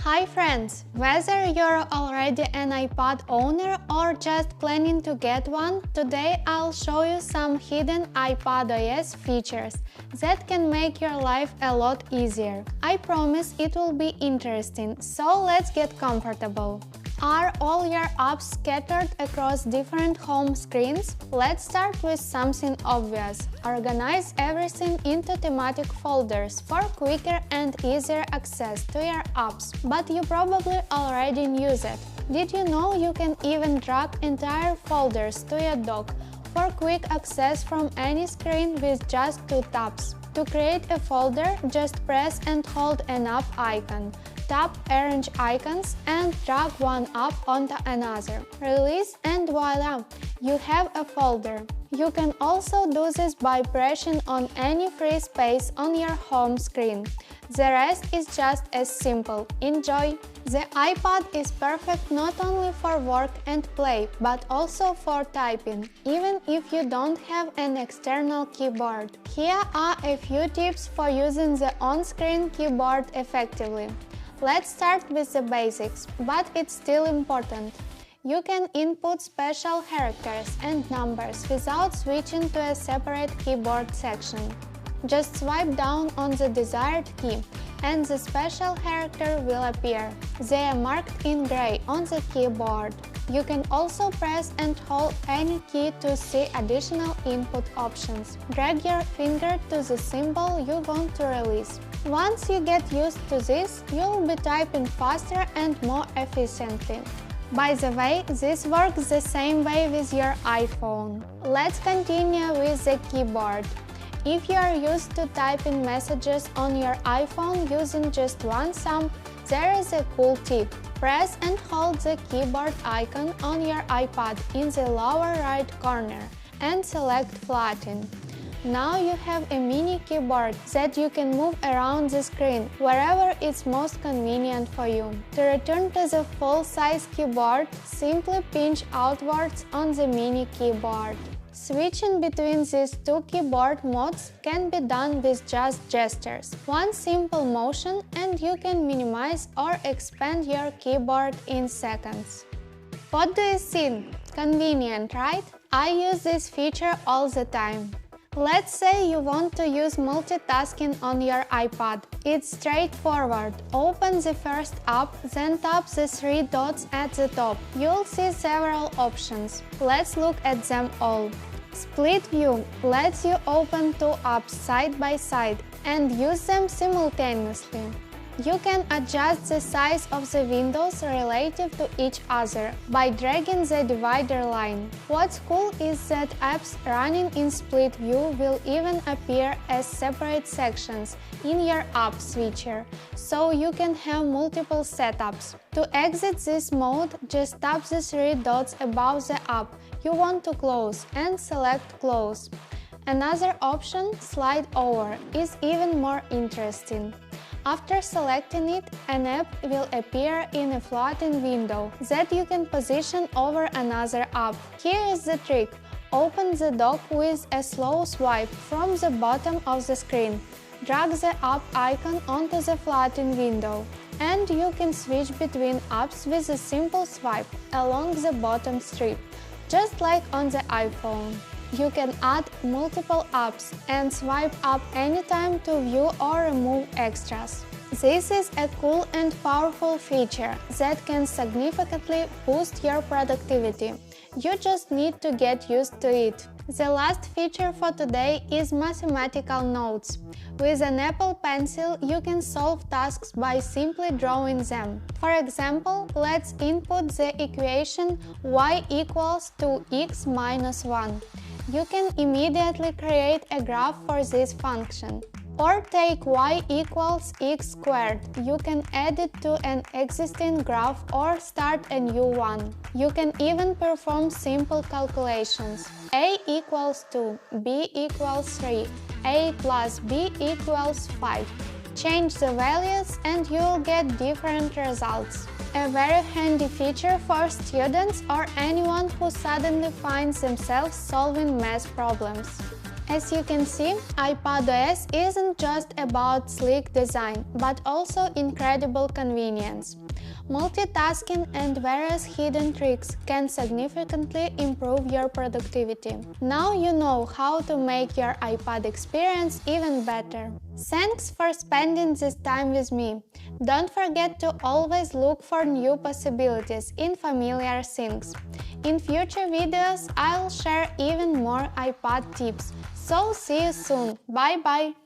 Hi friends! Whether you're already an iPad owner or just planning to get one, today I'll show you some hidden iPadOS features that can make your life a lot easier. I promise it will be interesting, so let's get comfortable. Are all your apps scattered across different home screens? Let's start with something obvious. Organize everything into thematic folders for quicker and easier access to your apps, but you probably already use it. Did you know you can even drag entire folders to your dock for quick access from any screen with just 2 taps? To create a folder, just press and hold an app icon. Tap Arrange Icons and drag one app onto another. Release and voila! You have a folder. You can also do this by pressing on any free space on your home screen. The rest is just as simple. Enjoy! The iPad is perfect not only for work and play, but also for typing, even if you don't have an external keyboard. Here are a few tips for using the on-screen keyboard effectively. Let's start with the basics, but it's still important. You can input special characters and numbers without switching to a separate keyboard section. Just swipe down on the desired key, and the special character will appear. They are marked in gray on the keyboard. You can also press and hold any key to see additional input options. Drag your finger to the symbol you want to release. Once you get used to this, you'll be typing faster and more efficiently. By the way, this works the same way with your iPhone. Let's continue with the keyboard. If you are used to typing messages on your iPhone using just one thumb, there is a cool tip. Press and hold the keyboard icon on your iPad in the lower right corner and select Flatten. Now you have a mini keyboard that you can move around the screen wherever it's most convenient for you. To return to the full-size keyboard, simply pinch outwards on the mini keyboard. Switching between these two keyboard modes can be done with just gestures. One simple motion and you can minimize or expand your keyboard in seconds. What do you think? Convenient, right? I use this feature all the time. Let's say you want to use multitasking on your iPad. It's straightforward. Open the first app, then tap the 3 dots at the top. You'll see several options. Let's look at them all. Split View lets you open 2 apps side by side and use them simultaneously. You can adjust the size of the windows relative to each other by dragging the divider line. What's cool is that apps running in split view will even appear as separate sections in your app switcher, so you can have multiple setups. To exit this mode, just tap the 3 dots above the app you want to close and select Close. Another option, Slide Over, is even more interesting. After selecting it, an app will appear in a floating window that you can position over another app. Here is the trick. Open the dock with a slow swipe from the bottom of the screen. Drag the app icon onto the floating window, and you can switch between apps with a simple swipe along the bottom strip, just like on the iPhone. You can add multiple apps and swipe up anytime to view or remove extras. This is a cool and powerful feature that can significantly boost your productivity. You just need to get used to it. The last feature for today is mathematical notes. With an Apple Pencil, you can solve tasks by simply drawing them. For example, let's input the equation y equals 2x minus 1. You can immediately create a graph for this function. Or take y equals x squared. You can add it to an existing graph or start a new one. You can even perform simple calculations. A equals 2, b equals 3, a plus b equals 5. Change the values and you'll get different results. A very handy feature for students or anyone who suddenly finds themselves solving math problems. As you can see, iPadOS isn't just about sleek design, but also incredible convenience. Multitasking and various hidden tricks can significantly improve your productivity. Now you know how to make your iPad experience even better. Thanks for spending this time with me. Don't forget to always look for new possibilities in familiar things. In future videos, I'll share even more iPad tips. So see you soon. Bye bye!